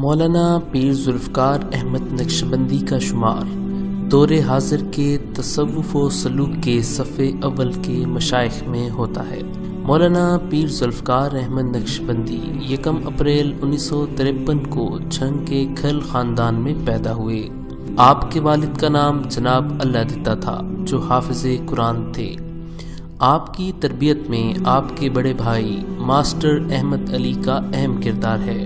مولانا پیر ذوالفقار احمد نقشبندی کا شمار دور حاضر کے تصوف و سلوک کے صف اول کے مشائخ میں ہوتا ہے۔ مولانا پیر ذوالفقار احمد نقشبندی 1 اپریل 1953 کو جھنگ کے کھل خاندان میں پیدا ہوئے۔ آپ کے والد کا نام جناب اللہ دتا تھا جو حافظ قرآن تھے۔ آپ کی تربیت میں آپ کے بڑے بھائی ماسٹر احمد علی کا اہم کردار ہے۔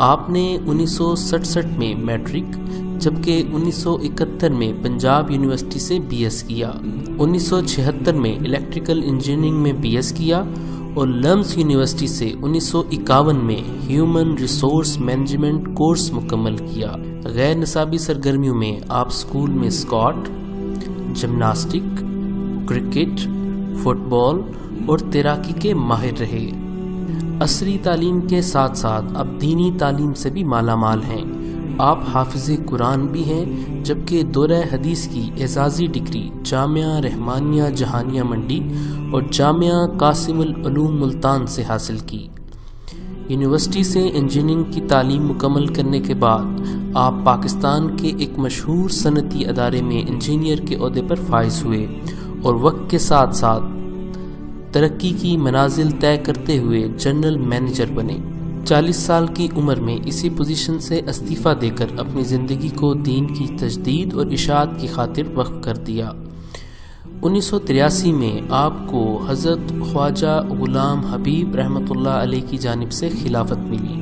آپ نے 1967 میں میٹرک جبکہ 1971 میں پنجاب یونیورسٹی سے بی ایس کیا۔ 1976 میں الیکٹریکل انجینئرنگ میں بی ایس کیا اور لمس یونیورسٹی سے 1951 میں ہیومن ریسورس مینجمنٹ کورس مکمل کیا۔ غیر نصابی سرگرمیوں میں آپ اسکول میں اسکواٹ، جمناسٹک، کرکٹ، فٹ بال اور تیراکی کے ماہر رہے۔ عصری تعلیم کے ساتھ ساتھ اب دینی تعلیم سے بھی مالا مال ہیں۔ آپ حافظ قرآن بھی ہیں جبکہ دورہ حدیث کی اعزازی ڈگری جامعہ رحمانیہ جہانیہ منڈی اور جامعہ قاسم العلوم ملتان سے حاصل کی۔ یونیورسٹی سے انجینئرنگ کی تعلیم مکمل کرنے کے بعد آپ پاکستان کے ایک مشہور صنعتی ادارے میں انجینئر کے عہدے پر فائز ہوئے اور وقت کے ساتھ ساتھ ترقی کی منازل طے کرتے ہوئے جنرل مینیجر بنے۔ 40 سال کی عمر میں اسی پوزیشن سے استعفیٰ دے کر اپنی زندگی کو دین کی تجدید اور اشاعت کی خاطر وقف کر دیا۔ 1983 میں آپ کو حضرت خواجہ غلام حبیب رحمۃ اللہ علیہ کی جانب سے خلافت ملی۔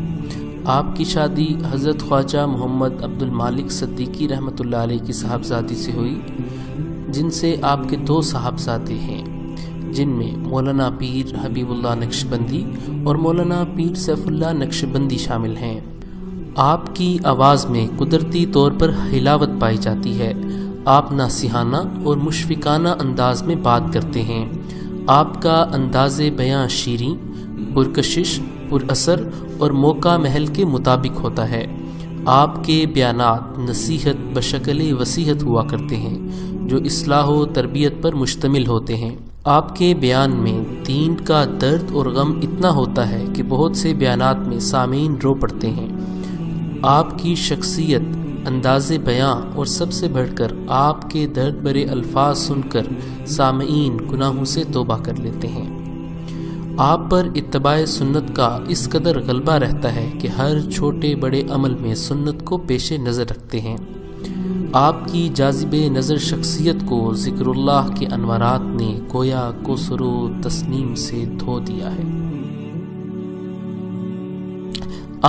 آپ کی شادی حضرت خواجہ محمد عبد المالک صدیقی رحمۃ اللہ علیہ کی صاحبزادی سے ہوئی، جن سے آپ کے 2 صاحبزادے ہیں، جن میں مولانا پیر حبیب اللہ نقشبندی اور مولانا پیر سیف اللہ نقشبندی شامل ہیں۔ آپ کی آواز میں قدرتی طور پر حلاوت پائی جاتی ہے۔ آپ نصیحانہ اور مشفقانہ انداز میں بات کرتے ہیں۔ آپ کا انداز بیاں شیریں، پرکشش، پر اثر اور موقع محل کے مطابق ہوتا ہے۔ آپ کے بیانات نصیحت بشکل وصیحت ہوا کرتے ہیں جو اصلاح و تربیت پر مشتمل ہوتے ہیں۔ آپ کے بیان میں دین کا درد اور غم اتنا ہوتا ہے کہ بہت سے بیانات میں سامعین رو پڑتے ہیں۔ آپ کی شخصیت، انداز بیاں اور سب سے بڑھ کر آپ کے درد بھرے الفاظ سن کر سامعین گناہوں سے توبہ کر لیتے ہیں۔ آپ پر اتباع سنت کا اس قدر غلبہ رہتا ہے کہ ہر چھوٹے بڑے عمل میں سنت کو پیش نظر رکھتے ہیں۔ آپ کی جاذب نظر شخصیت کو ذکر اللہ کے انوارات نے گویا کوثر و تسنیم سے دھو دیا ہے۔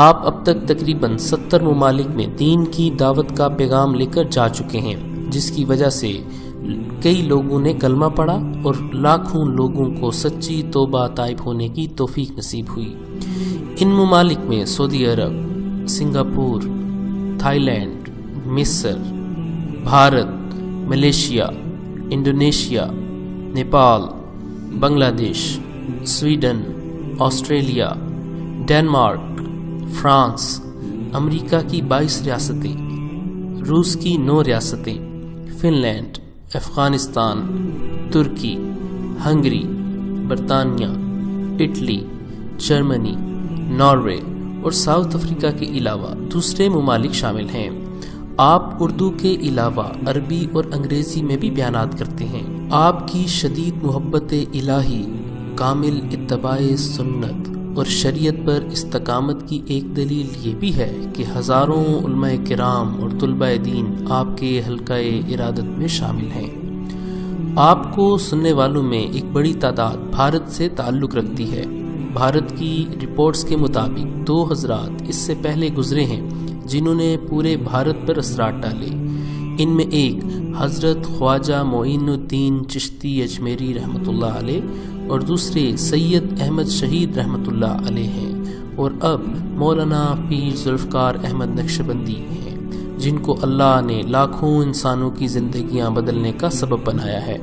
آپ اب تک تقریباً 70 ممالک میں دین کی دعوت کا پیغام لے کر جا چکے ہیں، جس کی وجہ سے کئی لوگوں نے کلمہ پڑھا اور لاکھوں لوگوں کو سچی توبہ طائب ہونے کی توفیق نصیب ہوئی۔ ان ممالک میں سعودی عرب، سنگاپور، تھائی لینڈ، مصر، بھارت، ملیشیا، انڈونیشیا، نیپال، بنگلہ دیش، سویڈن، آسٹریلیا، ڈنمارک، فرانس، امریکہ کی 22 ریاستیں، روس کی 9 ریاستیں، فن لینڈ، افغانستان، ترکی، ہنگری، برطانیہ، اٹلی، جرمنی، ناروے اور ساؤتھ افریقہ کے علاوہ دوسرے ممالک شامل ہیں۔ آپ اردو کے علاوہ عربی اور انگریزی میں بھی بیانات کرتے ہیں۔ آپ کی شدید محبت الہی، کامل اتباع سنت اور شریعت پر استقامت کی ایک دلیل یہ بھی ہے کہ ہزاروں علماء کرام اور طلباء دین آپ کے حلقہ ارادت میں شامل ہیں۔ آپ کو سننے والوں میں ایک بڑی تعداد بھارت سے تعلق رکھتی ہے۔ بھارت کی رپورٹس کے مطابق 2 حضرات اس سے پہلے گزرے ہیں جنہوں نے پورے بھارت پر اثرات ڈالے۔ ان میں ایک حضرت خواجہ معین الدین چشتی اجمیری رحمۃ اللہ علیہ اور دوسرے سید احمد شہید رحمۃ اللہ علیہ ہیں، اور اب مولانا پیر ذوالفقار احمد نقشبندی ہیں جن کو اللہ نے لاکھوں انسانوں کی زندگیاں بدلنے کا سبب بنایا ہے۔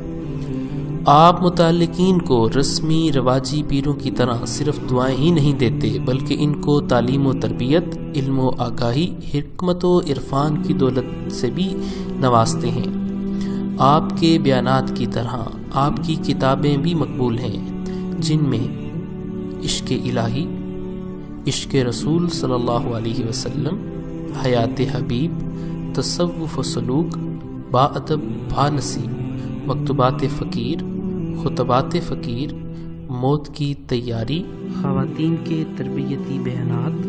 آپ متعلقین کو رسمی رواجی پیروں کی طرح صرف دعائیں ہی نہیں دیتے بلکہ ان کو تعلیم و تربیت، علم و آگاہی، حکمت و عرفان کی دولت سے بھی نوازتے ہیں۔ آپ کے بیانات کی طرح آپ کی کتابیں بھی مقبول ہیں جن میں عشق الہی، عشق رسول صلی اللہ علیہ وسلم، حیات حبیب، تصوف و سلوک، با ادب با نصیب، مکتوبات فقیر، خطبات فقیر، موت کی تیاری، خواتین کے تربیتی بیانات،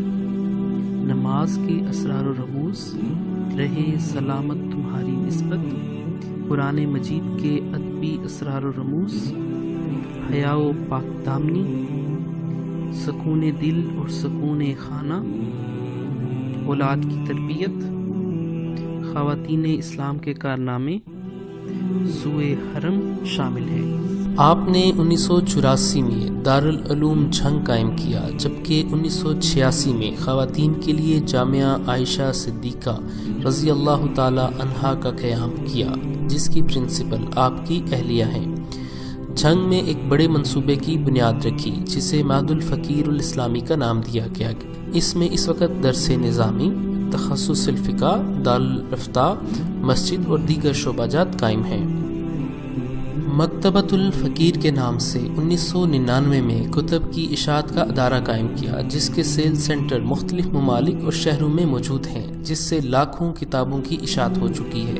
نماز کے اسرار و رموز، رہے سلامت تمہاری نسبت، قرآن مجید کے ادبی اسرار و رموز، حیا و پاک دامنی، سکون دل اور سکون خانہ، اولاد کی تربیت، خواتین اسلام کے کارنامے، سوئے حرم شامل ہے۔ آپ نے 1984 میں دارالعلوم جھنگ قائم کیا، جبکہ 1986 میں خواتین کے لیے جامعہ عائشہ صدیقہ رضی اللہ تعالی عنہا کا قیام کیا، جس کی پرنسپل آپ کی اہلیہ ہیں۔ جھنگ میں ایک بڑے منصوبے کی بنیاد رکھی، جسے معہد الفقیر الاسلامی کا نام دیا گیا۔ اس میں اس وقت درس نظامی، تخصص الفقہ، دارالفتہ، مسجد اور دیگر شعبہ جات قائم ہیں۔ مکتبۃ الفقیر کے نام سے 1999 میں کتب کی اشاعت کا ادارہ قائم کیا، جس کے سیل سینٹر مختلف ممالک اور شہروں میں موجود ہیں، جس سے لاکھوں کتابوں کی اشاعت ہو چکی ہے۔